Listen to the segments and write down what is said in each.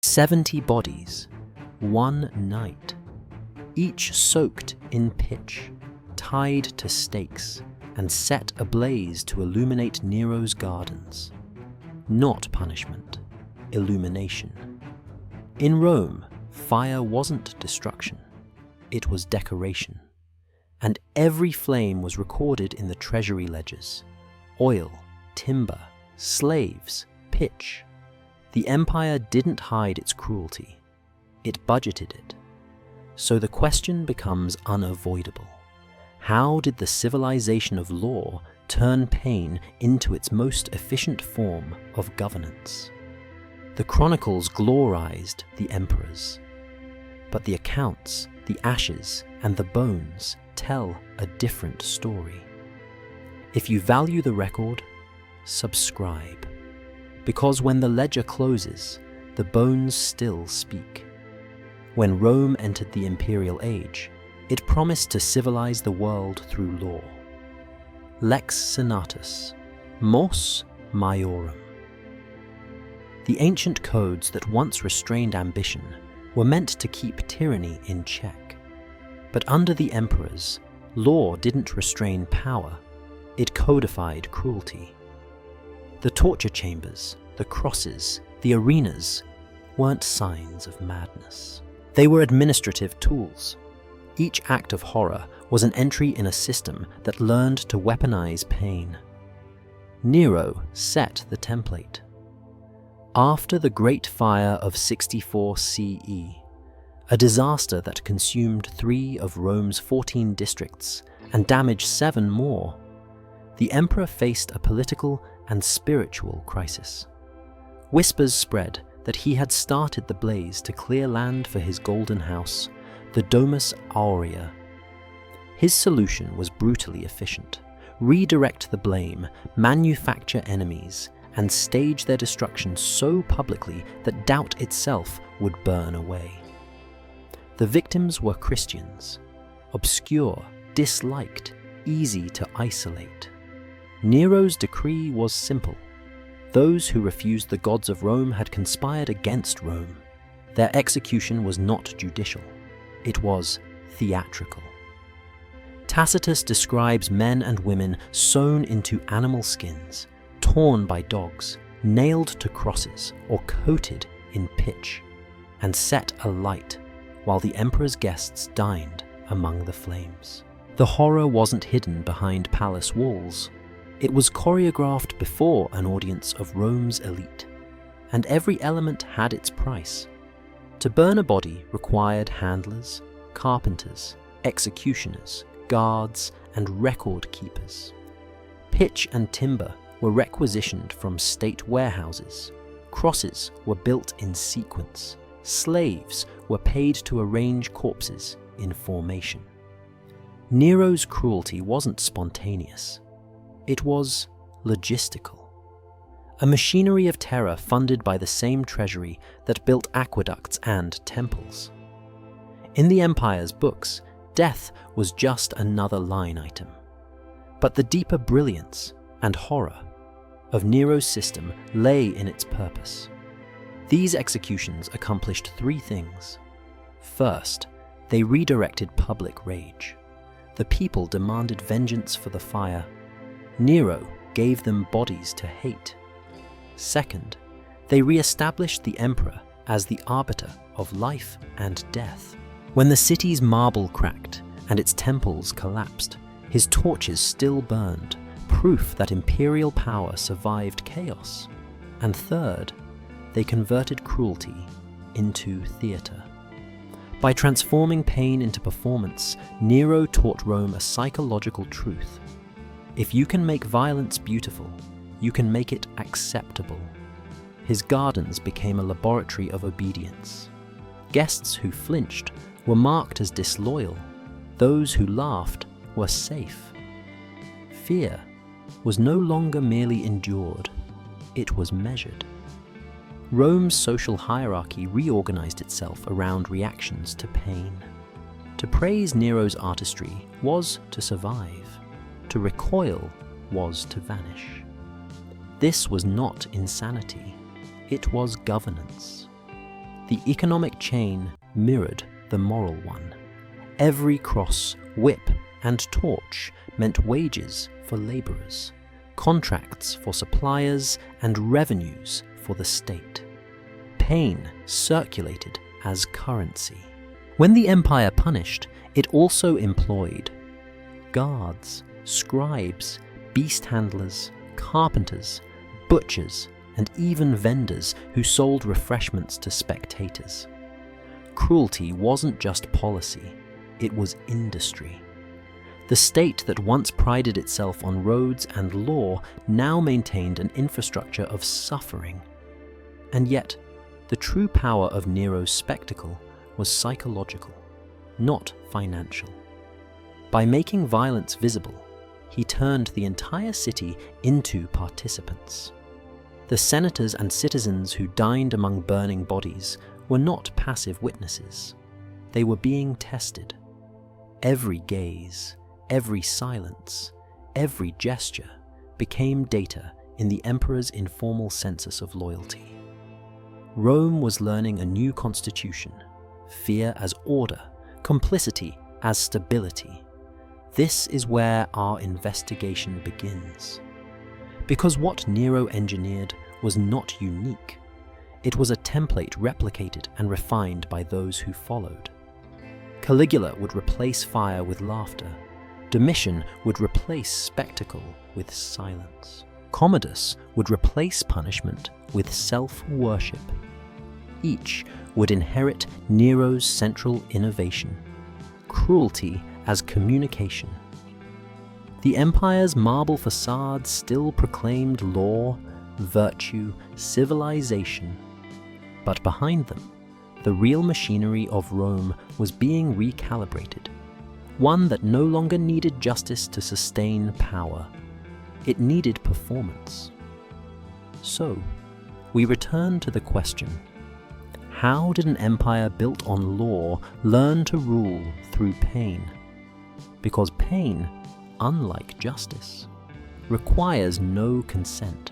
70 bodies, one night, each soaked in pitch, tied to stakes, and set ablaze to illuminate Nero's gardens. Not punishment, illumination. In Rome, fire wasn't destruction, it was decoration. And every flame was recorded in the treasury ledgers. Oil, timber, slaves, pitch. The empire didn't hide its cruelty, it budgeted it. So the question becomes unavoidable. How did the civilization of law turn pain into its most efficient form of governance? The chronicles glorized the emperors, but the accounts, the ashes, and the bones tell a different story. If you value the record, subscribe, because when the ledger closes, the bones still speak. When Rome entered the imperial age, it promised to civilize the world through law. Lex senatus, mos maiorum. The ancient codes that once restrained ambition were meant to keep tyranny in check. But under the emperors, law didn't restrain power, it codified cruelty. The torture chambers, the crosses, the arenas weren't signs of madness. They were administrative tools. Each act of horror was an entry in a system that learned to weaponize pain. Nero set the template. After the Great Fire of 64 CE, a disaster that consumed 3 of Rome's 14 districts and damaged 7 more, the emperor faced a political and spiritual crisis. Whispers spread that he had started the blaze to clear land for his golden house, the Domus Aurea. His solution was brutally efficient: redirect the blame, manufacture enemies, and stage their destruction so publicly that doubt itself would burn away. The victims were Christians, obscure, disliked, easy to isolate. Nero's decree was simple. Those who refused the gods of Rome had conspired against Rome. Their execution was not judicial, it was theatrical. Tacitus describes men and women sewn into animal skins, torn by dogs, nailed to crosses, or coated in pitch, and set alight while the emperor's guests dined among the flames. The horror wasn't hidden behind palace walls. It was choreographed before an audience of Rome's elite, and every element had its price. To burn a body required handlers, carpenters, executioners, guards, and record keepers. Pitch and timber were requisitioned from state warehouses. Crosses were built in sequence. Slaves were paid to arrange corpses in formation. Nero's cruelty wasn't spontaneous. It was logistical. A machinery of terror funded by the same treasury that built aqueducts and temples. In the empire's books, death was just another line item. But the deeper brilliance and horror of Nero's system lay in its purpose. These executions accomplished 3 things. First, they redirected public rage. The people demanded vengeance for the fire. Nero gave them bodies to hate. Second, they re-established the emperor as the arbiter of life and death. When the city's marble cracked and its temples collapsed, his torches still burned, proof that imperial power survived chaos. And third, they converted cruelty into theater. By transforming pain into performance, Nero taught Rome a psychological truth. If you can make violence beautiful, you can make it acceptable. His gardens became a laboratory of obedience. Guests who flinched were marked as disloyal. Those who laughed were safe. Fear was no longer merely endured, it was measured. Rome's social hierarchy reorganized itself around reactions to pain. To praise Nero's artistry was to survive. To recoil was to vanish. This was not insanity, it was governance. the economic chain mirrored the moral one. Every cross, whip, and torch meant wages for labourers, contracts for suppliers, and revenues for the state. Pain circulated as currency. When the empire punished, it also employed guards, scribes, beast handlers, carpenters, butchers, and even vendors who sold refreshments to spectators. Cruelty wasn't just policy, it was industry. The state that once prided itself on roads and law now maintained an infrastructure of suffering. And yet, the true power of Nero's spectacle was psychological, not financial. By making violence visible, he turned the entire city into participants. The senators and citizens who dined among burning bodies were not passive witnesses. They were being tested. Every gaze, every silence, every gesture became data in the emperor's informal census of loyalty. Rome was learning a new constitution, fear as order, complicity as stability. This is where our investigation begins. Because what Nero engineered was not unique. It was a template replicated and refined by those who followed. Caligula would replace fire with laughter. Domitian would replace spectacle with silence. Commodus would replace punishment with self-worship. Each would inherit Nero's central innovation, cruelty as communication. The empire's marble facades still proclaimed law, virtue, civilization. But behind them, the real machinery of Rome was being recalibrated, one that no longer needed justice to sustain power. It needed performance. So, we return to the question, how did an empire built on law learn to rule through pain? Because pain, unlike justice, requires no consent.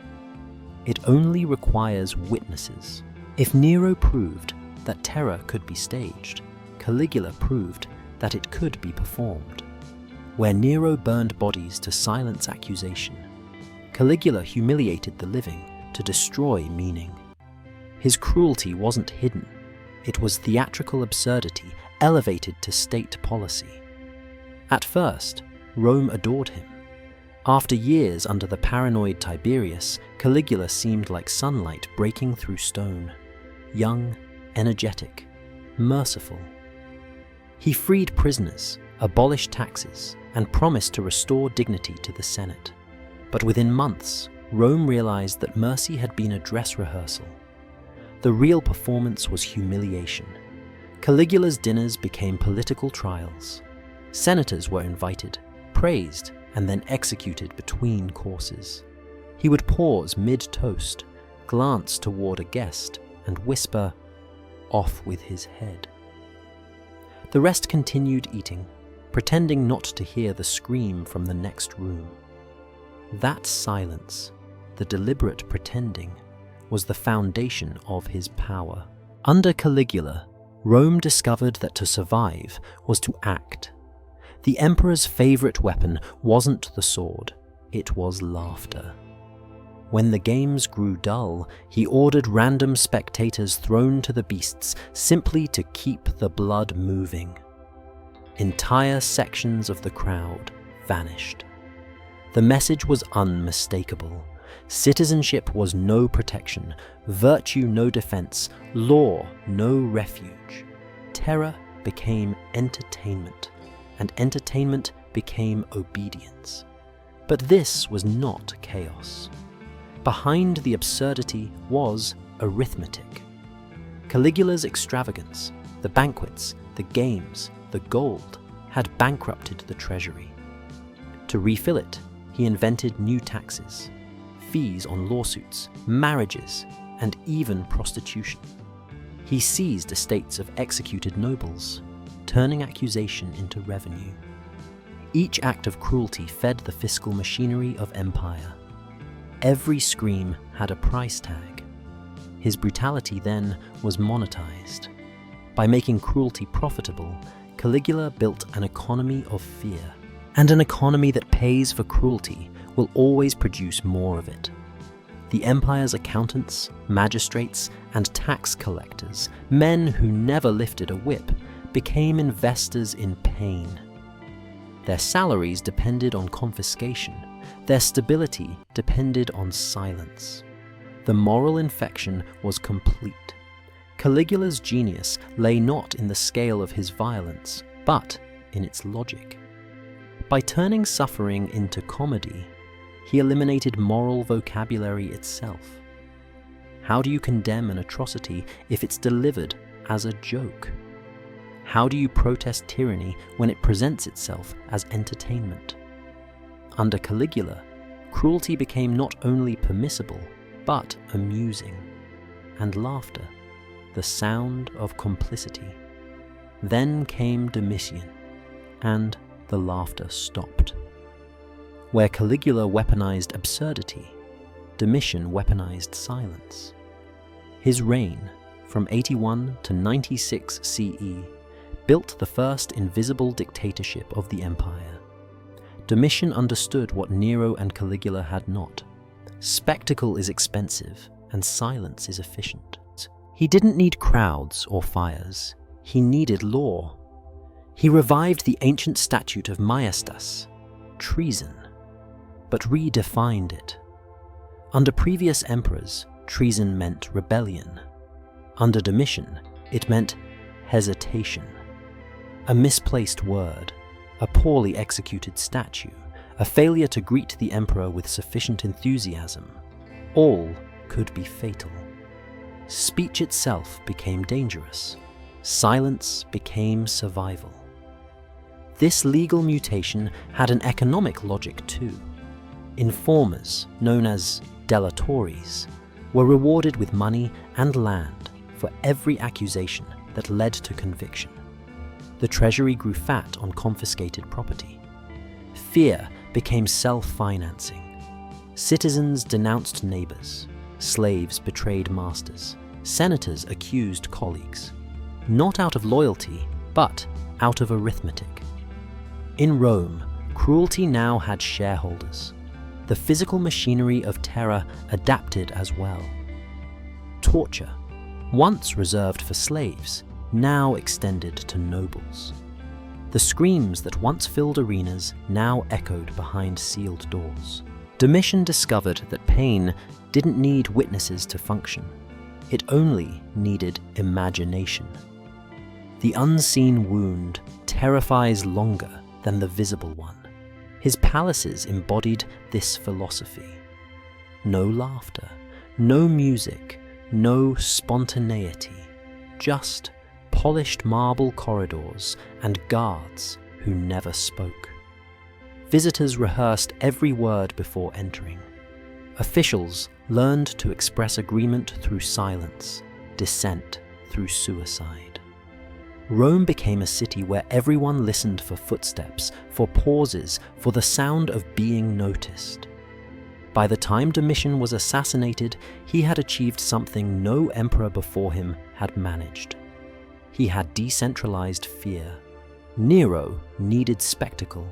It only requires witnesses. If Nero proved that terror could be staged, Caligula proved that it could be performed. Where Nero burned bodies to silence accusation, Caligula humiliated the living to destroy meaning. His cruelty wasn't hidden, it was theatrical absurdity elevated to state policy. At first, Rome adored him. After years under the paranoid Tiberius, Caligula seemed like sunlight breaking through stone. Young, energetic, merciful. He freed prisoners, abolished taxes, and promised to restore dignity to the Senate. But within months, Rome realized that mercy had been a dress rehearsal. The real performance was humiliation. Caligula's dinners became political trials. Senators were invited, praised, and then executed between courses. He would pause mid-toast, glance toward a guest, and whisper, "Off with his head." The rest continued eating, pretending not to hear the scream from the next room. That silence, the deliberate pretending, was the foundation of his power. Under Caligula, Rome discovered that to survive was to act. The emperor's favorite weapon wasn't the sword, it was laughter. When the games grew dull, he ordered random spectators thrown to the beasts simply to keep the blood moving. Entire sections of the crowd vanished. The message was unmistakable. Citizenship was no protection, virtue no defense, law no refuge. Terror became entertainment, and entertainment became obedience. But this was not chaos. Behind the absurdity was arithmetic. Caligula's extravagance, the banquets, the games, the gold, had bankrupted the treasury. To refill it, he invented new taxes, fees on lawsuits, marriages, and even prostitution. He seized estates of executed nobles, turning accusation into revenue. Each act of cruelty fed the fiscal machinery of empire. Every scream had a price tag. His brutality then was monetized. By making cruelty profitable, Caligula built an economy of fear. And an economy that pays for cruelty will always produce more of it. The empire's accountants, magistrates, and tax collectors, men who never lifted a whip, became investors in pain. Their salaries depended on confiscation. Their stability depended on silence. The moral infection was complete. Caligula's genius lay not in the scale of his violence, but in its logic. By turning suffering into comedy, he eliminated moral vocabulary itself. How do you condemn an atrocity if it's delivered as a joke? How do you protest tyranny when it presents itself as entertainment? Under Caligula, cruelty became not only permissible, but amusing, and laughter, the sound of complicity. Then came Domitian, and the laughter stopped. Where Caligula weaponized absurdity, Domitian weaponized silence. His reign, from 81 to 96 CE, built the first invisible dictatorship of the empire. Domitian understood what Nero and Caligula had not. Spectacle is expensive, and silence is efficient. He didn't need crowds or fires. He needed law. He revived the ancient statute of majestas, treason, but redefined it. Under previous emperors, treason meant rebellion. Under Domitian, it meant hesitation. A misplaced word, a poorly executed statue, a failure to greet the emperor with sufficient enthusiasm. All could be fatal. Speech itself became dangerous. Silence became survival. This legal mutation had an economic logic too. Informers, known as delatores, were rewarded with money and land for every accusation that led to conviction. The treasury grew fat on confiscated property. Fear became self-financing. Citizens denounced neighbors. Slaves betrayed masters. Senators accused colleagues. Not out of loyalty, but out of arithmetic. In Rome, cruelty now had shareholders. The physical machinery of terror adapted as well. Torture, once reserved for slaves, now extended to nobles. The screams that once filled arenas now echoed behind sealed doors. Domitian discovered that pain didn't need witnesses to function. It only needed imagination. The unseen wound terrifies longer than the visible one. His palaces embodied this philosophy. No laughter, no music, no spontaneity, just polished marble corridors and guards who never spoke. Visitors rehearsed every word before entering. Officials learned to express agreement through silence, dissent through suicide. Rome became a city where everyone listened for footsteps, for pauses, for the sound of being noticed. By the time Domitian was assassinated, he had achieved something no emperor before him had managed. He had decentralized fear. Nero needed spectacle.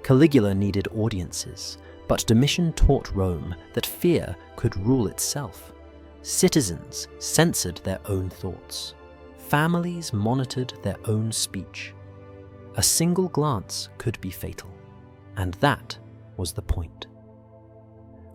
Caligula needed audiences. But Domitian taught Rome that fear could rule itself. Citizens censored their own thoughts. Families monitored their own speech. A single glance could be fatal, and that was the point.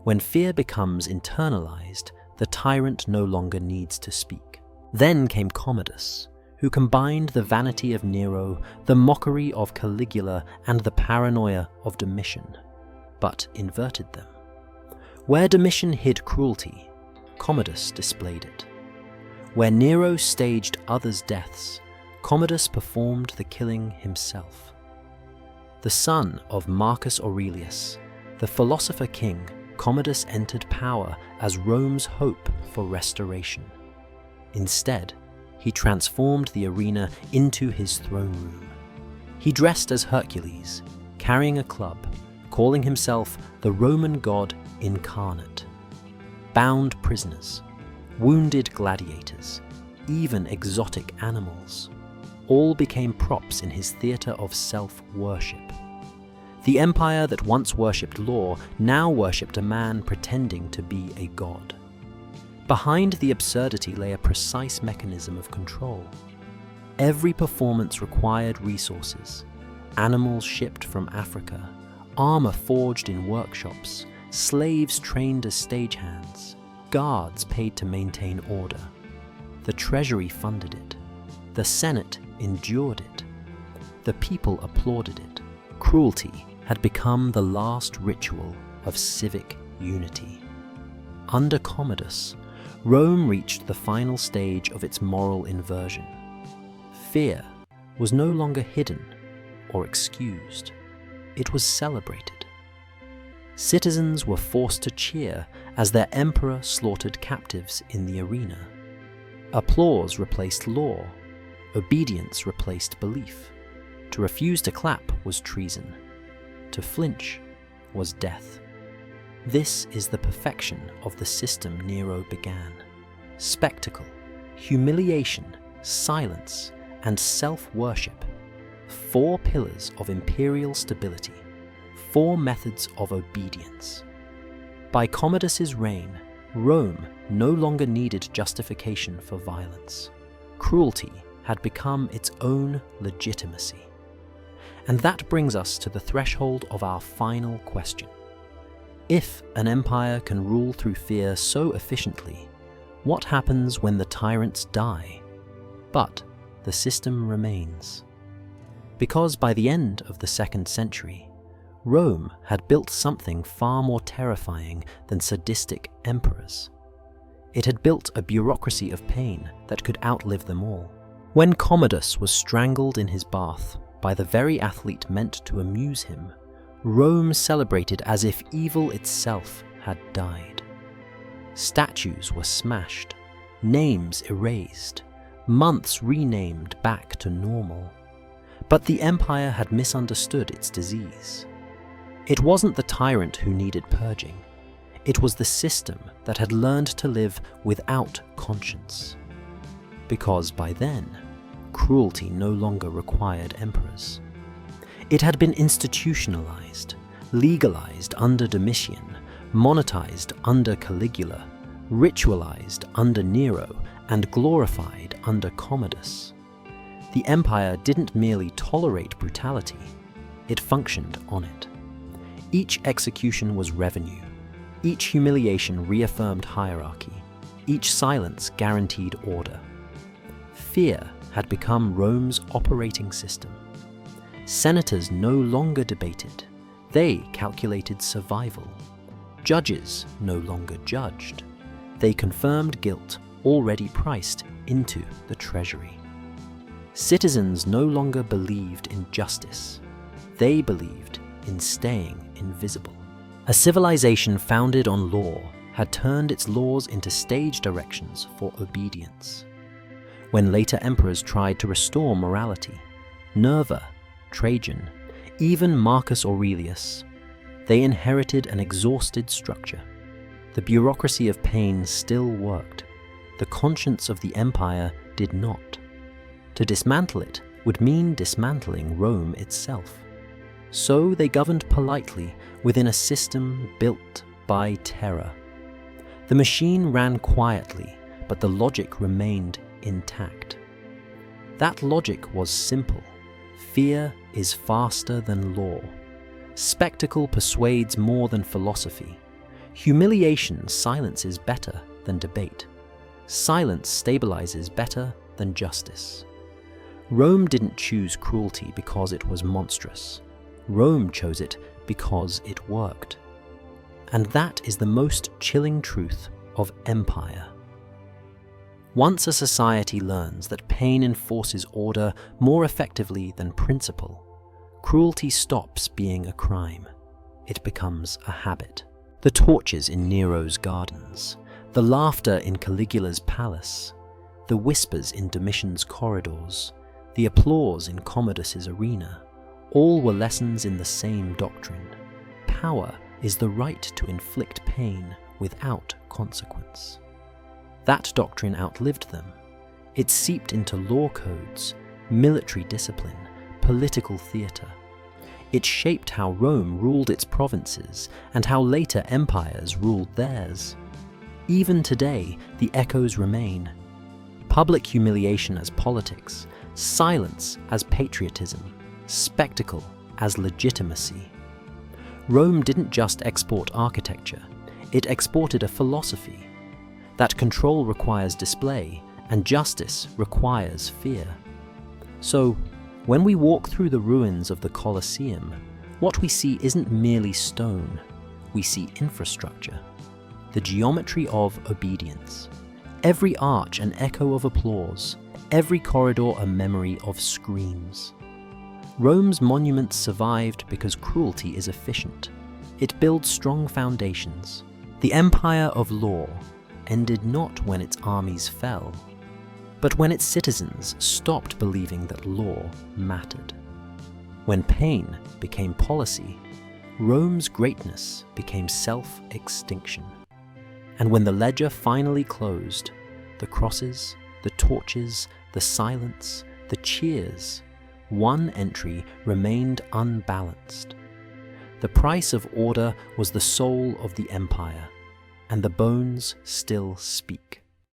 When fear becomes internalized, the tyrant no longer needs to speak. Then came Commodus, who combined the vanity of Nero, the mockery of Caligula, and the paranoia of Domitian, but inverted them. Where Domitian hid cruelty, Commodus displayed it. Where Nero staged others' deaths, Commodus performed the killing himself. The son of Marcus Aurelius, the philosopher king, Commodus entered power as Rome's hope for restoration. Instead, he transformed the arena into his throne room. He dressed as Hercules, carrying a club, calling himself the Roman god incarnate. Bound prisoners, wounded gladiators, even exotic animals, all became props in his theatre of self-worship. The empire that once worshipped law now worshipped a man pretending to be a god. Behind the absurdity lay a precise mechanism of control. Every performance required resources: animals shipped from Africa, armor forged in workshops, slaves trained as stagehands, guards paid to maintain order. The treasury funded it. The Senate endured it. The people applauded it. Cruelty had become the last ritual of civic unity. Under Commodus, Rome reached the final stage of its moral inversion. Fear was no longer hidden or excused. It was celebrated. Citizens were forced to cheer as their emperor slaughtered captives in the arena. Applause replaced law. Obedience replaced belief. To refuse to clap was treason. To flinch was death. This is the perfection of the system Nero began. Spectacle, humiliation, silence, and self-worship. 4 pillars of imperial stability. 4 methods of obedience. By Commodus's reign, Rome no longer needed justification for violence. Cruelty had become its own legitimacy. And that brings us to the threshold of our final question. If an empire can rule through fear so efficiently, what happens when the tyrants die, but the system remains? Because by the end of the 2nd century, Rome had built something far more terrifying than sadistic emperors. It had built a bureaucracy of pain that could outlive them all. When Commodus was strangled in his bath by the very athlete meant to amuse him, Rome celebrated as if evil itself had died. Statues were smashed, names erased, months renamed back to normal. But the empire had misunderstood its disease. It wasn't the tyrant who needed purging. It was the system that had learned to live without conscience. Because by then, cruelty no longer required emperors. It had been institutionalized, legalized under Domitian, monetized under Caligula, ritualized under Nero, and glorified under Commodus. The empire didn't merely tolerate brutality, it functioned on it. Each execution was revenue. Each humiliation reaffirmed hierarchy. Each silence guaranteed order. Fear had become Rome's operating system. Senators no longer debated. They calculated survival. Judges no longer judged. They confirmed guilt already priced into the treasury. Citizens no longer believed in justice. They believed in staying invisible. A civilization founded on law had turned its laws into stage directions for obedience. When later emperors tried to restore morality, Nerva, Trajan, even Marcus Aurelius, they inherited an exhausted structure. The bureaucracy of pain still worked. The conscience of the empire did not. To dismantle it would mean dismantling Rome itself. So they governed politely within a system built by terror. The machine ran quietly, but the logic remained intact. That logic was simple. Fear is faster than law. Spectacle persuades more than philosophy. Humiliation silences better than debate. Silence stabilizes better than justice. Rome didn't choose cruelty because it was monstrous. Rome chose it because it worked. And that is the most chilling truth of empire. Once a society learns that pain enforces order more effectively than principle, cruelty stops being a crime. It becomes a habit. The torches in Nero's gardens, the laughter in Caligula's palace, the whispers in Domitian's corridors, the applause in Commodus's arena, all were lessons in the same doctrine. Power is the right to inflict pain without consequence. That doctrine outlived them. It seeped into law codes, military discipline, political theatre. It shaped how Rome ruled its provinces and how later empires ruled theirs. Even today, the echoes remain. Public humiliation as politics, silence as patriotism, spectacle as legitimacy. Rome didn't just export architecture, it exported a philosophy. That control requires display, and justice requires fear. So, when we walk through the ruins of the Colosseum, what we see isn't merely stone, we see infrastructure. The geometry of obedience. Every arch an echo of applause, every corridor a memory of screams. Rome's monuments survived because cruelty is efficient. It builds strong foundations. The empire of law ended not when its armies fell, but when its citizens stopped believing that law mattered. When pain became policy, Rome's greatness became self-extinction. And when the ledger finally closed, the crosses, the torches, the silence, the cheers, one entry remained unbalanced. The price of order was the soul of the empire, and the bones still speak.